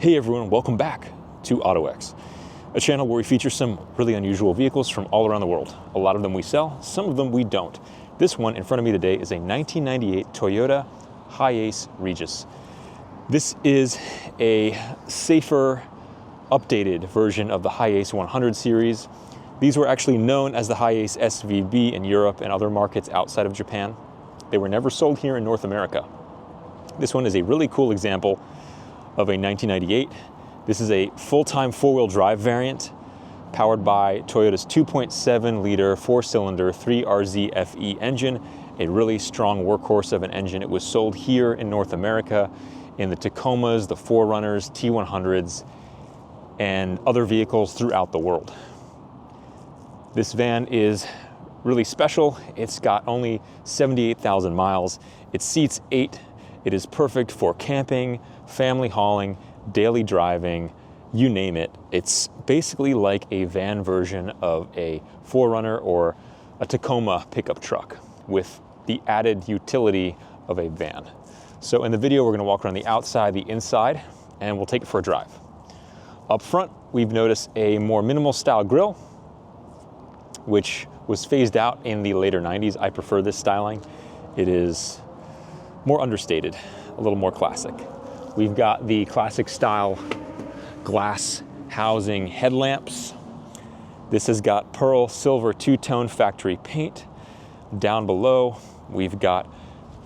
Hey everyone, welcome back to Ottoex, a channel where we feature some really unusual vehicles from all around the world. A lot of them we sell, some of them we don't. This one in front of me today is a 1998 Toyota Hiace Regius. This is a safer, updated version of the Hiace 100 series. These were actually known as the Hiace SVB in Europe and other markets outside of Japan. They were never sold here in North America. This one is a really cool example of a 1998. This is a full-time four-wheel drive variant powered by Toyota's 2.7 liter four-cylinder 3RZ FE engine, a really strong workhorse of an engine. It was sold here in North America in the Tacomas, the 4Runners, T100s, and other vehicles throughout the world. This van is really special. It's got only 78,000 miles. It seats 8. It is perfect for camping, family hauling, daily driving, you name it. It's basically like a van version of a 4Runner or a Tacoma pickup truck with the added utility of a van. So in the video, we're gonna walk around the outside, the inside, and we'll take it for a drive. Up front, we've noticed a more minimal style grille, which was phased out in the later 90s. I prefer this styling. It is more understated, a little more classic. We've got the classic style glass housing headlamps. This has got pearl silver two-tone factory paint. Down below, we've got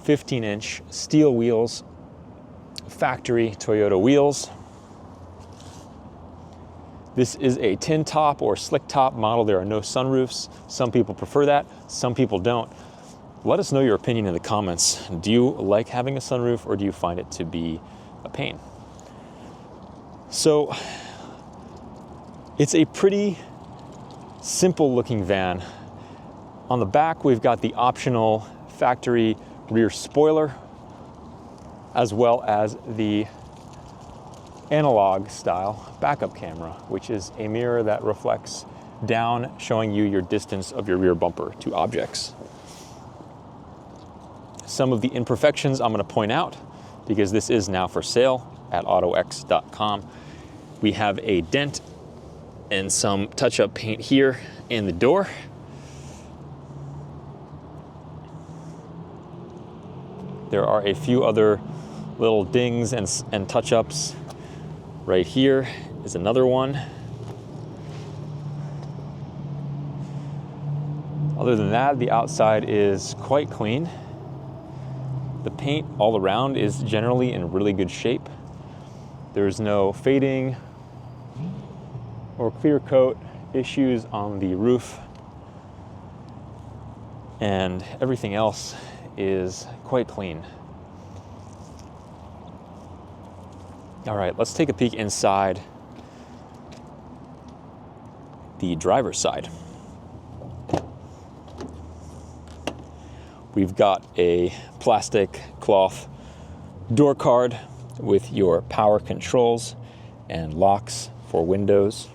15-inch steel wheels, factory Toyota wheels. This is a tin top or slick top model. There are no sunroofs. Some people prefer that, some people don't. Let us know your opinion in the comments. Do you like having a sunroof or do you find it to be a pain? So it's a pretty simple looking van. On the back, we've got the optional factory rear spoiler, as well as the analog style backup camera, which is a mirror that reflects down, showing you your distance of your rear bumper to objects. Some of the imperfections I'm going to point out, because this is now for sale at Ottoex.com. We have a dent and some touch-up paint here in the door. There are a few other little dings and touch-ups. Right here is another one. Other than that, the outside is quite clean. The paint all around is generally in really good shape. There's no fading or clear coat issues on the roof. And everything else is quite clean. All right, let's take a peek inside the driver's side. We've got a plastic cloth door card with your power controls and locks for windows.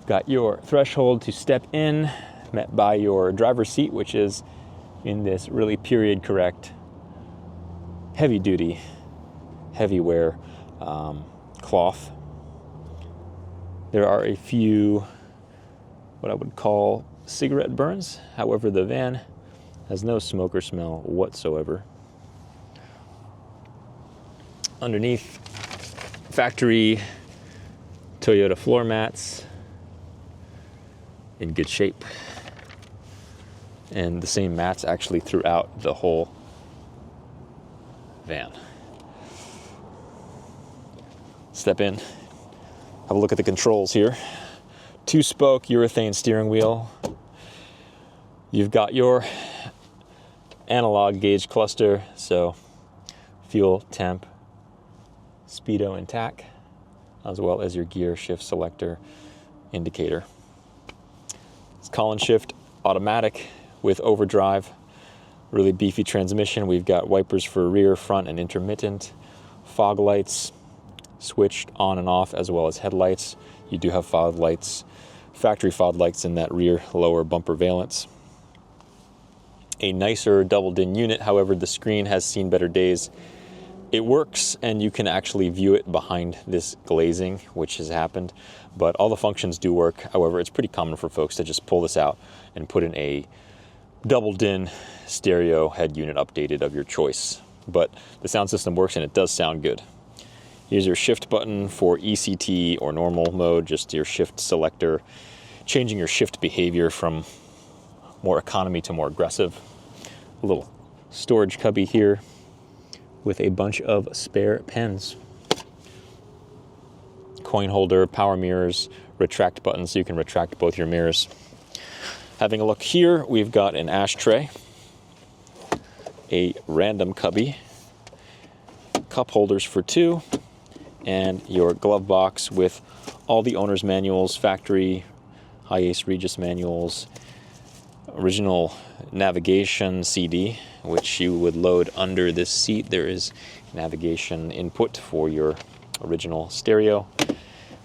Got your threshold to step in, met by your driver's seat, which is in this really period correct, heavy duty, heavy wear cloth. There are a few, what I would call cigarette burns. However, the van has no smoke or smell whatsoever. Underneath, factory Toyota floor mats in good shape. And the same mats actually throughout the whole van. Step in, have a look at the controls here. 2-spoke urethane steering wheel. You've got your analog gauge cluster, so fuel, temp, speedo and tach, as well as your gear shift selector indicator. It's call and shift automatic with overdrive, really beefy transmission. We've got wipers for rear, front, and intermittent, fog lights switched on and off, as well as headlights. You do have fog lights, factory fog lights in that rear lower bumper valance. A nicer double din unit, however, the screen has seen better days It works, and you can actually view it behind this glazing, which has happened, but all the functions do work. However, it's pretty common for folks to just pull this out and put in a double DIN stereo head unit updated of your choice. But the sound system works, and it does sound good. Here's your shift button for ECT or normal mode, just your shift selector, changing your shift behavior from more economy to more aggressive. A little storage cubby here with a bunch of spare pens. Coin holder, power mirrors, retract button so you can retract both your mirrors. Having a look here, we've got an ashtray, a random cubby, cup holders for 2, and your glove box with all the owner's manuals, factory, Hiace Regius manuals, original navigation CD, which you would load under this seat. There is navigation input for your original stereo.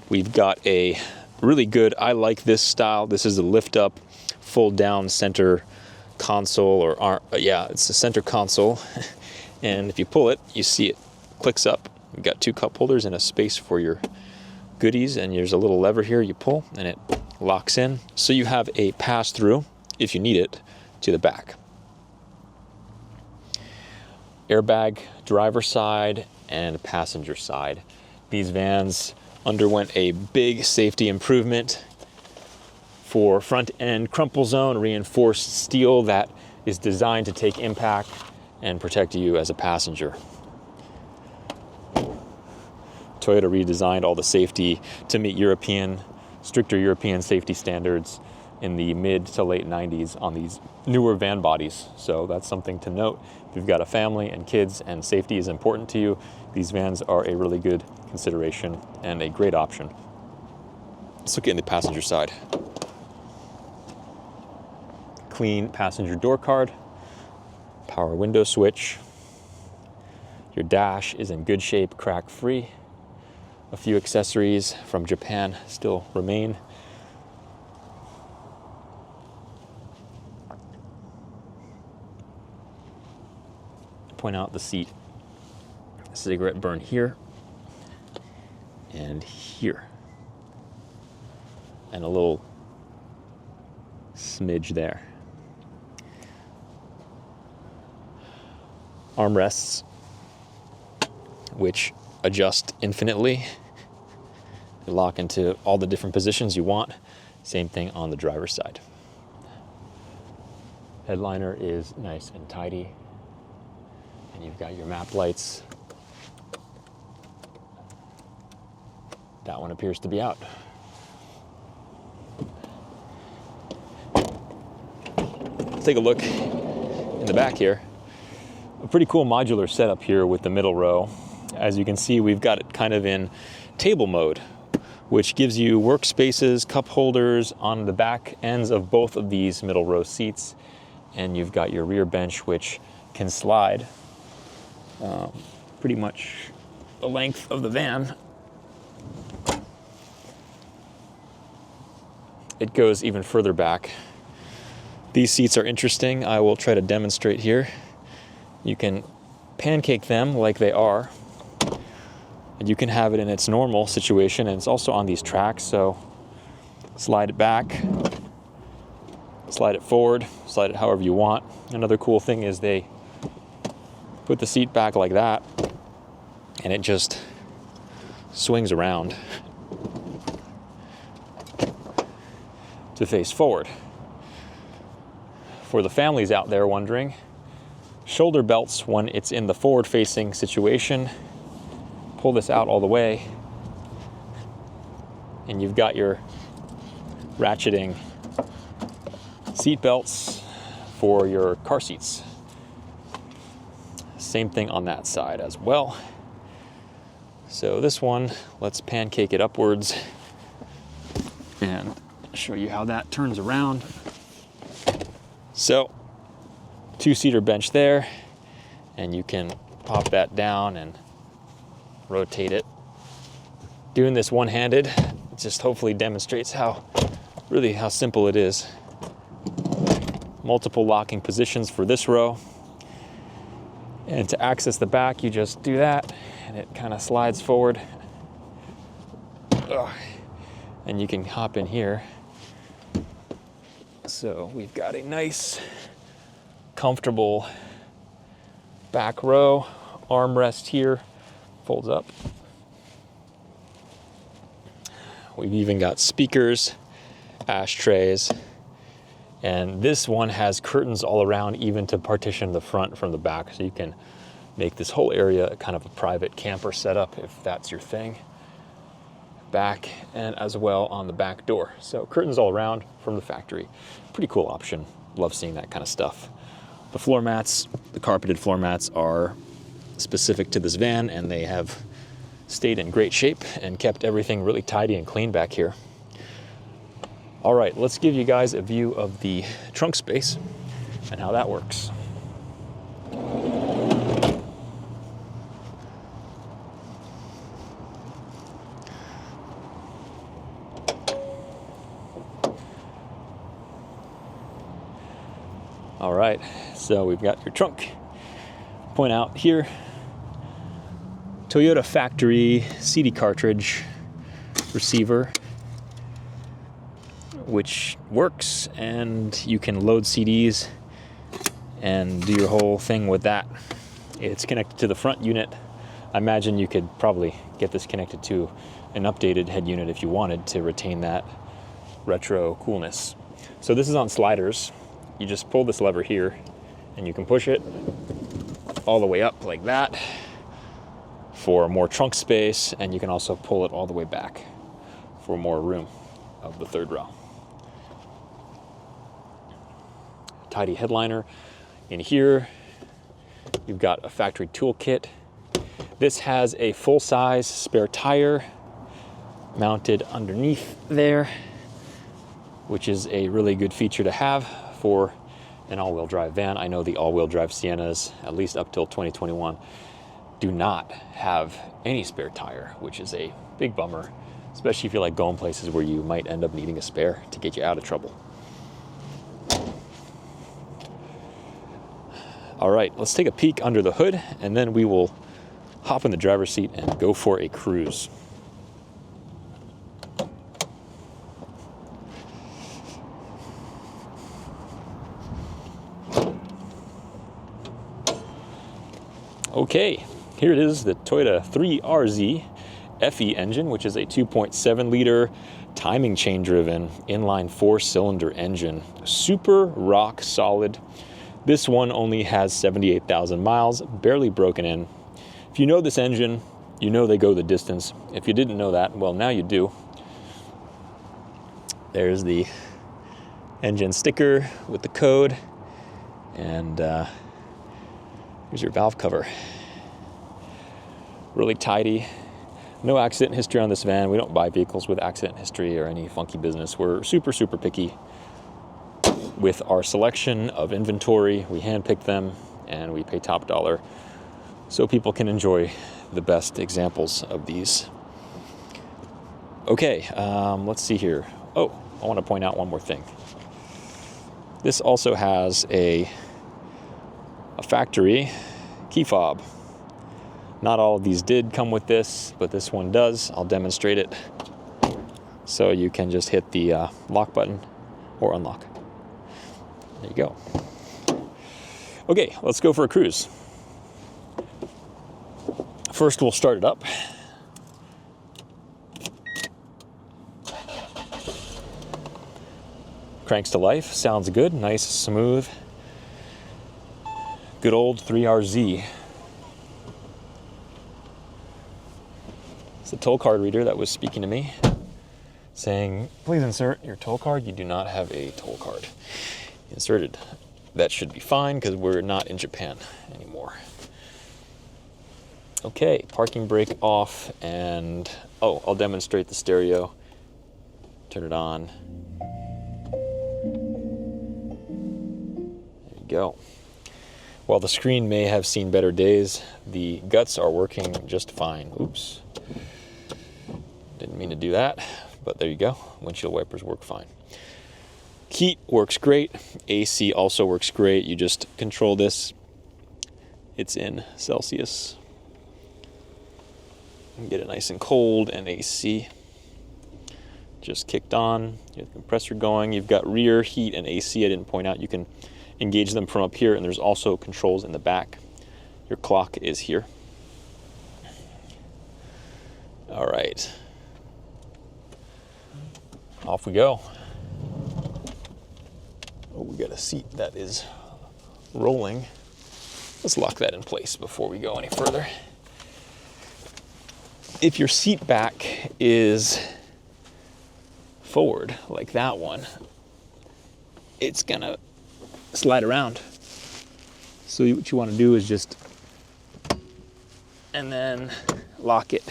We've got a really good, I like this style. This is a lift up, fold down center console, or yeah, it's a center console. And if you pull it, you see it clicks up. You've got 2 cup holders and a space for your goodies, and there's a little lever here you pull and it locks in. So you have a pass through, if you need it, to the back. Airbag driver side and passenger side. These vans underwent a big safety improvement for front end crumple zone reinforced steel that is designed to take impact and protect you as a passenger. Toyota redesigned all the safety to meet stricter European safety standards in the mid to late 90s on these newer van bodies. So that's something to note. If you've got a family and kids and safety is important to you, these vans are a really good consideration and a great option. Let's look at the passenger side. Clean passenger door card, power window switch. Your dash is in good shape, crack free. A few accessories from Japan still remain. Point out the seat. Cigarette burn here and here, and a little smidge there. Armrests, which adjust infinitely. They lock into all the different positions you want. Same thing on the driver's side. Headliner is nice and tidy. And you've got your map lights. That one appears to be out. Let's take a look in the back here. A pretty cool modular setup here with the middle row. As you can see, we've got it kind of in table mode, which gives you workspaces, cup holders on the back ends of both of these middle row seats. And you've got your rear bench, which can slide pretty much the length of the van. It goes even further back. These seats are interesting. I will try to demonstrate here. You can pancake them like they are, and you can have it in its normal situation, and it's also on these tracks, so slide it back, slide it forward, slide it however you want. Another cool thing is they put the seat back like that, and it just swings around to face forward. For the families out there wondering, shoulder belts when it's in the forward-facing situation. Pull this out all the way, and you've got your ratcheting seat belts for your car seats. Same thing on that side as well. So this one, let's pancake it upwards and show you how that turns around. So, 2-seater bench there, and you can pop that down and rotate it. Doing this one-handed just hopefully demonstrates how simple it is. Multiple locking positions for this row. And to access the back, you just do that, and it kind of slides forward. Ugh. And you can hop in here. So we've got a nice, comfortable back row, armrest here, folds up. We've even got speakers, ashtrays, and this one has curtains all around, even to partition the front from the back, so you can make this whole area kind of a private camper setup if that's your thing. Back and as well on the back door. So curtains all around from the factory. Pretty cool option. Love seeing that kind of stuff. The floor mats, the carpeted floor mats are specific to this van, and they have stayed in great shape and kept everything really tidy and clean back here. All right, let's give you guys a view of the trunk space and how that works. All right, so we've got your trunk. Point out here, Toyota factory CD cartridge receiver, which works, and you can load CDs and do your whole thing with that. It's connected to the front unit. I imagine you could probably get this connected to an updated head unit if you wanted to retain that retro coolness. So this is on sliders. You just pull this lever here and you can push it all the way up like that for more trunk space, and you can also pull it all the way back for more room of the third row. Tidy headliner. In here, you've got a factory toolkit. This has a full-size spare tire mounted underneath there, which is a really good feature to have for an all-wheel drive van. I know the all-wheel drive Siennas, at least up till 2021, do not have any spare tire, which is a big bummer, especially if you're like going places where you might end up needing a spare to get you out of trouble. All right, let's take a peek under the hood, and then we will hop in the driver's seat and go for a cruise. Okay, here it is, the Toyota 3RZ FE engine, which is a 2.7 liter timing chain driven inline 4-cylinder engine. Super rock solid. This one only has 78,000 miles, barely broken in. If you know this engine, you know they go the distance. If you didn't know that, well, now you do. There's the engine sticker with the code, and here's your valve cover. Really tidy. No accident history on this van. We don't buy vehicles with accident history or any funky business. We're super, super picky with our selection of inventory. We handpick them and we pay top dollar so people can enjoy the best examples of these. Okay, let's see here. Oh, I want to point out one more thing. This also has a factory key fob. Not all of these did come with this, but this one does. I'll demonstrate it. So you can just hit the lock button or unlock. There you go. Okay, let's go for a cruise. First, we'll start it up. Cranks to life, sounds good, nice, smooth. Good old 3RZ. It's the toll card reader that was speaking to me, saying, please insert your toll card. You do not have a toll card inserted. That should be fine because we're not in Japan anymore. Okay, parking brake off, and oh, I'll demonstrate the stereo. Turn it on. There you go. While the screen may have seen better days, the guts are working just fine. Oops. Didn't mean to do that, but there you go. Windshield wipers work fine. Heat works great. AC also works great. You just control this it's in Celsius. Get it nice and cold, and AC just kicked on. You have the compressor going. You've got rear heat and AC. I didn't point out. You can engage them from up here, and there's also controls in the back. Your clock is here. All right. Off we go. Oh, we got a seat that is rolling. Let's lock that in place before we go any further. If your seat back is forward, like that one, it's gonna slide around. So what you wanna do is just, and then lock it.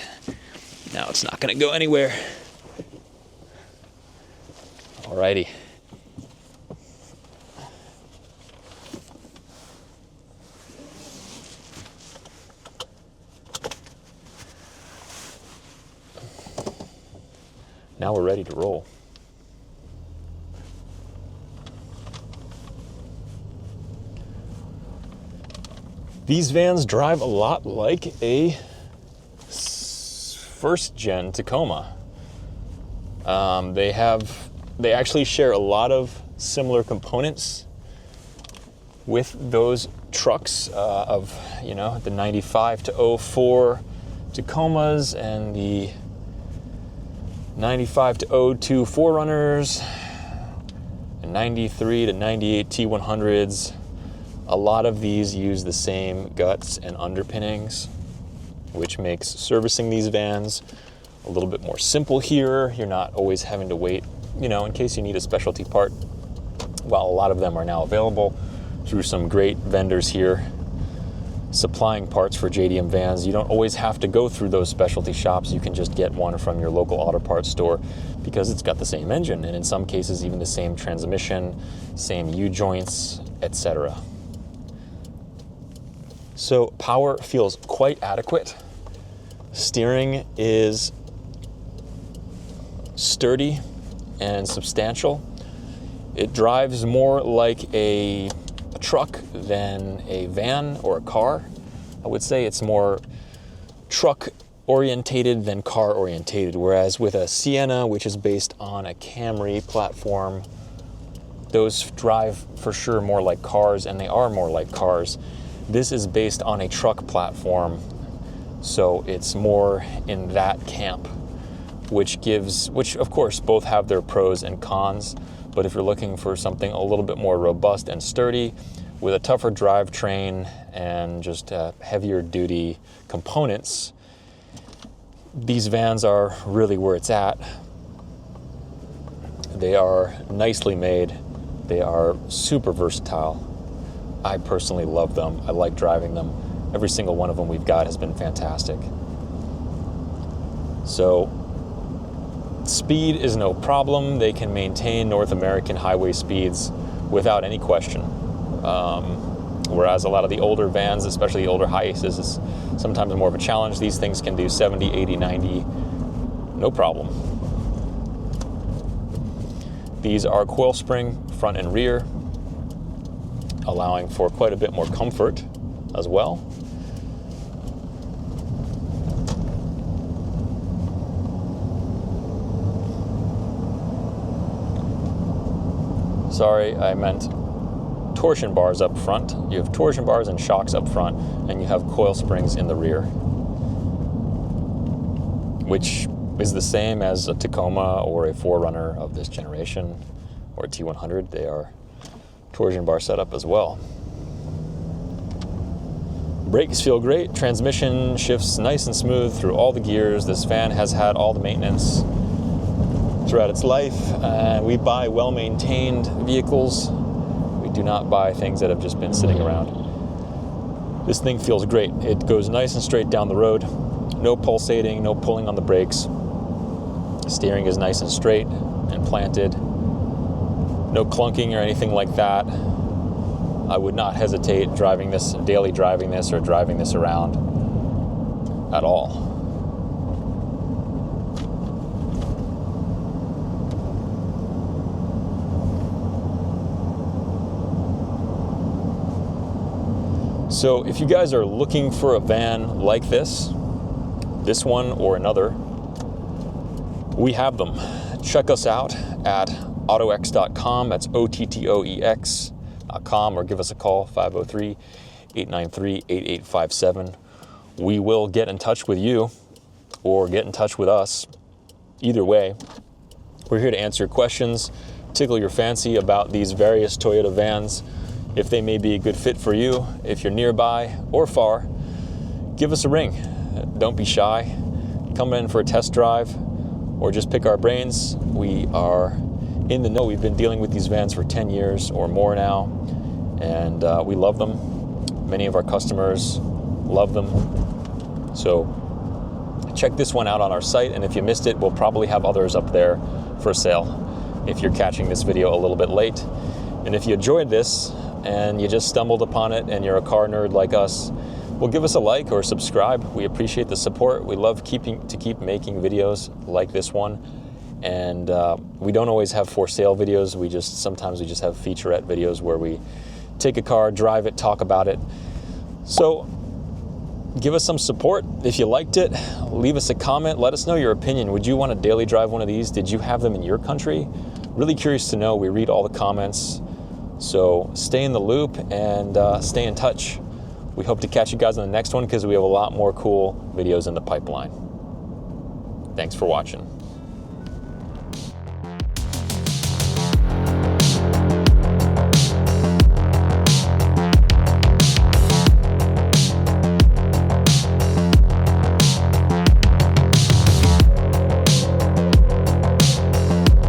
Now it's not gonna go anywhere. Alrighty. Now we're ready to roll. These vans drive a lot like a first gen Tacoma. They actually share a lot of similar components with those trucks of, the 95 to 04 Tacomas and the 95 to 02 4Runners, and 93 to 98 T100s. A lot of these use the same guts and underpinnings, which makes servicing these vans a little bit more simple here. You're not always having to wait, in case you need a specialty part. While a lot of them are now available through some great vendors here supplying parts for JDM vans, you don't always have to go through those specialty shops. You can just get one from your local auto parts store because it's got the same engine, and in some cases even the same transmission, same U-joints, etc. So power feels quite adequate. Steering is sturdy and substantial. It drives more like a truck than a van or a car. I would say it's more truck orientated than car orientated, whereas with a Sienna, which is based on a Camry platform, those drive for sure more like cars, and they are more like cars. This is based on a truck platform, so it's more in that camp, which of course both have their pros and cons. But if you're looking for something a little bit more robust and sturdy with a tougher drivetrain and just heavier duty components, these vans are really where it's at. They are nicely made. They are super versatile. I personally love them. I like driving them. Every single one of them we've got has been fantastic. So speed is no problem. They can maintain North American highway speeds without any question. Whereas a lot of the older vans, especially the older Hiaces, is sometimes more of a challenge. These things can do 70, 80, 90, no problem. These are coil spring front and rear, allowing for quite a bit more comfort as well. Sorry, I meant torsion bars up front. You have torsion bars and shocks up front, and you have coil springs in the rear, which is the same as a Tacoma or a 4Runner of this generation, or a T100. They are torsion bar setup as well. Brakes feel great. Transmission shifts nice and smooth through all the gears. This van has had all the maintenance throughout its life. We buy well-maintained vehicles. We do not buy things that have just been sitting around. This thing feels great. It goes nice and straight down the road. No pulsating, no pulling on the brakes. Steering is nice and straight and planted. No clunking or anything like that. I would not hesitate driving this, daily driving this, or driving this around at all. So if you guys are looking for a van like this one or another, we have them. Check us out at Ottoex.com. That's Ottoex.com, or give us a call, 503-893-8857. We will get in touch with you or get in touch with us. Either way, we're here to answer your questions, tickle your fancy about these various Toyota vans, if they may be a good fit for you. If you're nearby or far, give us a ring. Don't be shy. Come in for a test drive or just pick our brains. We are in the know. We've been dealing with these vans for 10 years or more now, and we love them. Many of our customers love them. So check this one out on our site, and if you missed it, we'll probably have others up there for sale if you're catching this video a little bit late. And if you enjoyed this and you just stumbled upon it and you're a car nerd like us, well, give us a like or subscribe. We appreciate the support. We love keep making videos like this one. And we don't always have for sale videos. Sometimes we just have featurette videos where we take a car, drive it, talk about it. So give us some support. If you liked it, leave us a comment. Let us know your opinion. Would you want to daily drive one of these? Did you have them in your country? Really curious to know. We read all the comments. So stay in the loop and stay in touch. We hope to catch you guys on the next one because we have a lot more cool videos in the pipeline. Thanks for watching.